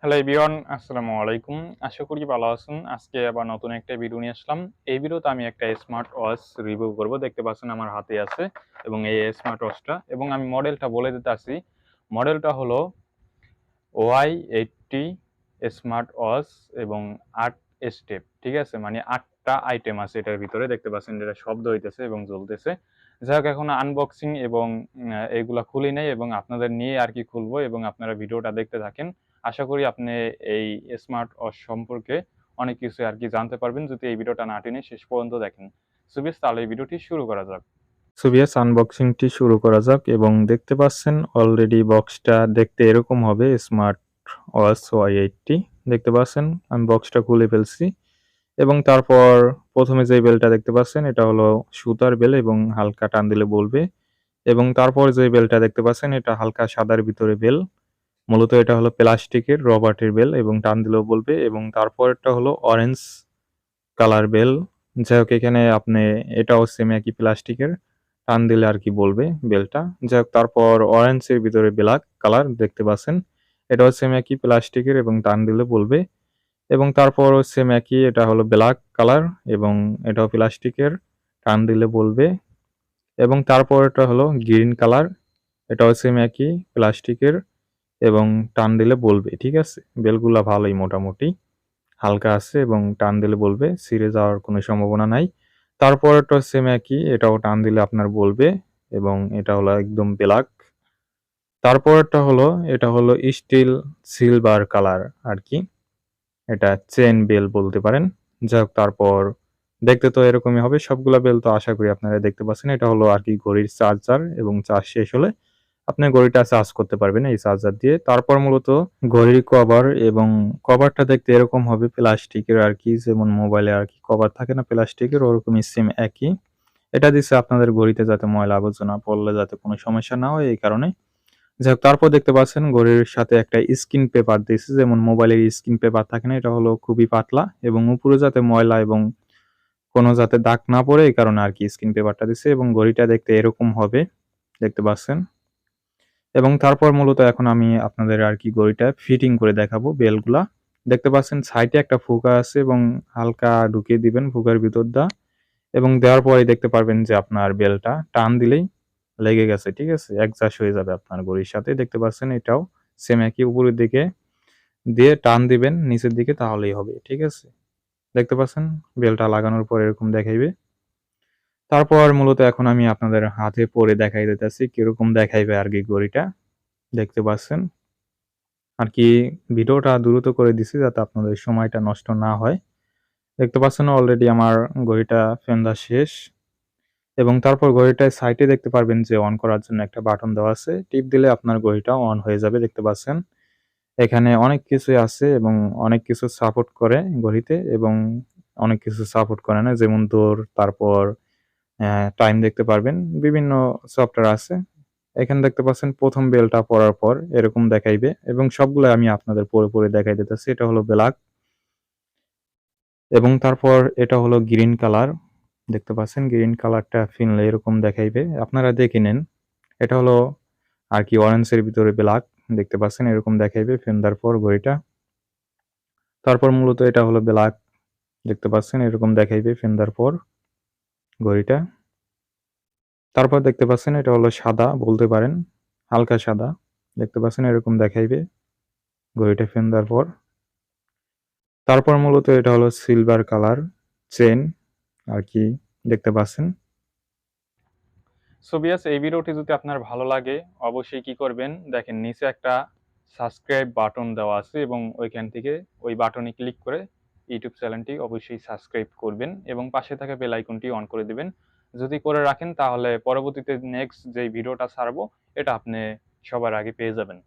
Hello everyone, আসসালামু আলাইকুম। আশা করি ভালো আছেন। আজকে আবার নতুন একটা ভিডিও নিয়ে আসলাম। এই ভিডিওতে আমি একটা স্মার্ট ওয়াচ রিভিউ করব। দেখতে পাচ্ছেন আমার হাতে আছে এবং এই স্মার্ট ওয়াচটা এবং আমি মডেলটা বলে দিতেছি। মডেলটা হলো Y80 স্মার্ট ওয়াচ এবং 8 স্টেপ। ঠিক আছে? মানে 8টা আইটেম আছে এটার ভিতরে। দেখতে পাচ্ছেন যেটা শব্দ হইতেছে এবং জ্বলতেছে। যাই হোক, এখন আনবক্সিং এবং এগুলা খুলি নাই এবং আপনাদের নিয়ে আর কি খুলবো এবং আপনারা ভিডিওটা দেখতে থাকেন। আশা করি আপনি এই স্মার্ট ওয়াচ সম্পর্কে অনেক কিছু আর কি জানতে পারবেন যদি এই ভিডিওটা না টেনে শেষ পর্যন্ত দেখেন। সো বেশ, তাহলে এই ভিডিওটি শুরু করা যাক। আনবক্সিংটি শুরু করা যাক এবং দেখতে পাচ্ছেন অলরেডি বক্সটা দেখতে এরকম হবে। স্মার্ট ওয়াচ Y80 দেখতে পাচ্ছেন। আমি বক্সটা খুলে ফেলছি এবং তারপর প্রথমে যে বেলটা দেখতে পাচ্ছেন এটা হলো সুতার বেল এবং হালকা টান দিলে বলবে, এবং তারপর যে বেলটা দেখতে পাচ্ছেন এটা হালকা সাদার ভিতরে বেল। মূলত এটা হলো প্লাস্টিকের রবার্টের বেল এবং টান দিলেও বলবে, এবং তারপরটা হলো অরেঞ্জ কালার বেল। যাই হোক, এখানে আপনি এটাও সেম একই প্লাস্টিকের, টান দিলে আর কি বলবে বেলটা। যাই হোক, তারপর অরেঞ্জের ভিতরে ব্ল্যাক কালার দেখতে পাচ্ছেন, এটাও সেম একই প্লাস্টিকের এবং টান দিলে বলবে, এবং তারপর সেম একই, এটা হলো ব্ল্যাক কালার এবং এটাও প্লাস্টিকের, টান দিলে বলবে, এবং তারপর এটা হলো গ্রিন কালার, এটাও সেম একই প্লাস্টিকের এবং টান দিলে বলবে। ঠিক আছে, বেলগুলা ভালোই, মোটামুটি হালকা আছে এবং টান দিলে বলবে, ছিঁড়ে যাওয়ার কোনো সম্ভাবনা নাই। তারপরেরটা সেম একই, এটাও টান দিলে আপনার বলবে এবং এটা হলো একদম ব্ল্যাক। তারপরেরটা হলো, এটা হলো স্টিল সিলভার কালার আর কি, এটা চেন বেল বলতে পারেন। যাই হোক, তারপর দেখতে তো এরকমই হবে সবগুলা বেল, তো আশা করি আপনারা দেখতে পাচ্ছেন। এটা হলো আর কি ঘড়ির চার্জার, এবং চার্জ শেষ হলে আপনি ঘড়িটা চার্জ করতে পারবেন এই চার্জার দিয়ে। তারপর মূলত ঘড়ির কভার, এবং কভারটা দেখতে এরকম হবে প্লাস্টিকের আর কি, যেমন মোবাইলে আর কি কভার থাকে না প্লাস্টিকের, ওরকমই সেম একই। এটা দিচ্ছে আপনাদের ঘড়িতে যাতে ময়লা আবর্জনা পড়লে যাতে কোনো সমস্যা না হয়, এই কারণে। যাই হোক, তারপর দেখতে পাচ্ছেন ঘড়ির সাথে একটা স্ক্রিন পেপার দিয়েছে, যেমন মোবাইলের স্ক্রিন পেপার থাকে না, এটা হলো খুবই পাতলা এবং উপরে যাতে ময়লা এবং কোনো যাতে দাগ না পড়ে, এই কারণে আর কি স্ক্রিন পেপারটা দিচ্ছে, এবং ঘড়িটা দেখতে এরকম হবে, দেখতে পাচ্ছেন। এবং তারপর মূলত এখন আমি আপনাদের আর কি ঘড়িটা ফিটিং করে দেখাবো বেলগুলা। দেখতে পাচ্ছেন সাইডে একটা ফুঁকা আছে এবং হালকা ঢুকিয়ে দিবেন ফুঁকার ভিতরটা, এবং দেওয়ার পরে দেখতে পারবেন যে আপনার বেলটা টান দিলেই লেগে গেছে। ঠিক আছে, অ্যাডজাস্ট হয়ে যাবে আপনার ঘড়ির সাথে। দেখতে পাচ্ছেন এটাও সেম একই, উপরের দিকে দিয়ে টান দিবেন নিচের দিকে, তাহলেই হবে। ঠিক আছে, দেখতে পাচ্ছেন বেলটা লাগানোর পর এরকম দেখাইবে। তারপর মূলত এখন আমি আপনাদের হাতে পরে দেখাই দিতেছি কিরকম দেখাইবে আর কি ঘড়িটা। দেখতে পাচ্ছেন আর কি, ভিডিওটা দ্রুত করে দিছি যাতে আপনাদের সময়টা নষ্ট না হয়। দেখতে পাচ্ছেন অলরেডি আমার ঘড়িটা ফেন্দা শেষ, এবং তারপর ঘড়িটায় সাইডে দেখতে পারবেন যে অন করার জন্য একটা বাটন দেওয়া আছে, টিপ দিলে আপনার ঘড়িটা অন হয়ে যাবে। দেখতে পাচ্ছেন এখানে অনেক কিছুই আছে এবং অনেক কিছু সাপোর্ট করে ঘড়িতে, এবং অনেক কিছু সাপোর্ট করে না, যেমন দৌড়, তারপর টাইম দেখতে পারবেন, বিভিন্ন সফটওয়্যার আছে। এখানে দেখতে পাচ্ছেন প্রথম বেলটা পড়ার পর এরকম দেখাইবে, এবং সবগুলো আমি আপনাদের পরে পরে দেখাই দিতেছি। এটা হলো ব্ল্যাক, এবং তারপর এটা হলো গ্রিন কালার। দেখতে পাচ্ছেন গ্রিন কালারটা ফিনলে এরকম দেখাইবে, আপনারা দেখে নেন। এটা হলো আর কি অরেঞ্জের ভিতরে ব্ল্যাক, দেখতে পাচ্ছেন এরকম দেখাইবে ফেন্দার পর ঘড়িটা। তারপর মূলত এটা হলো ব্ল্যাক, দেখতে পাচ্ছেন এরকম দেখাইবে ফেন্দার পর ঘড়িটা। তারপর দেখতে পাচ্ছেন এটা হলো সাদা বলতে পারেন, হালকা সাদা, দেখতে পাচ্ছেন এরকম দেখাইবে ঘড়িটা ফেন্দার পর। তারপর মূলত এটা হলো সিলভার কালার চেন আর কি, দেখতে পাচ্ছেন। সো বিয়াস, এই ভিডিওটি যদি আপনার ভালো লাগে অবশ্যই কি করবেন, দেখেন নিচে একটা সাবস্ক্রাইব বাটন দেওয়া আছে এবং ওইখান থেকে ওই বাটনে ক্লিক করে ইউটিউব চ্যানেলটি অবশ্যই সাবস্ক্রাইব করবেন এবং পাশে থাকা বেল আইকনটি অন করে দিবেন। যদি করে রাখেন তাহলে পরবর্তীতে নেক্সট যে ভিডিওটা ছাড়বো এটা আপনি সবার আগে পেয়ে যাবেন।